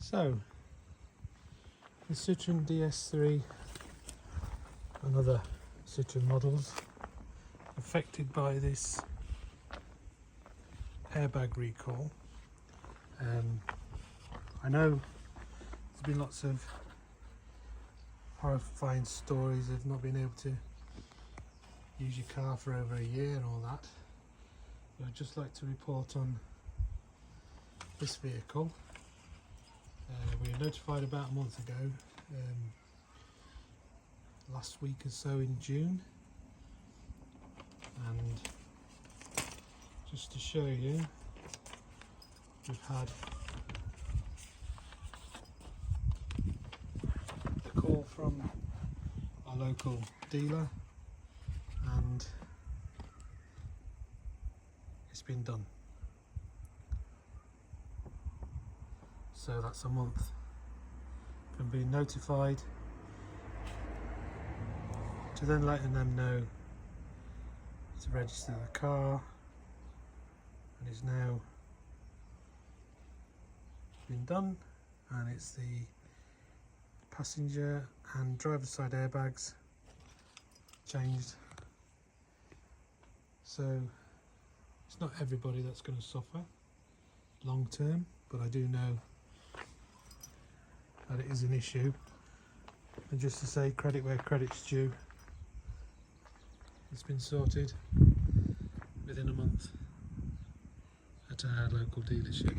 So, the Citroen DS3 and other Citroen models affected by this airbag recall. I know there's been lots of horrifying stories of not being able to use your car for over a year and all that, but I'd just like to report on this vehicle. We were notified about a month ago, last week or so in June, and just to show you, we've had a call from our local dealer and it's been done. So that's a month from being notified to then letting them know to register the car, and it's now been done, and it's the passenger and driver's side airbags changed. So it's not everybody that's going to suffer long term, but I do know that it is an issue, and just to say credit where credit's due, it's been sorted within a month at our local dealership.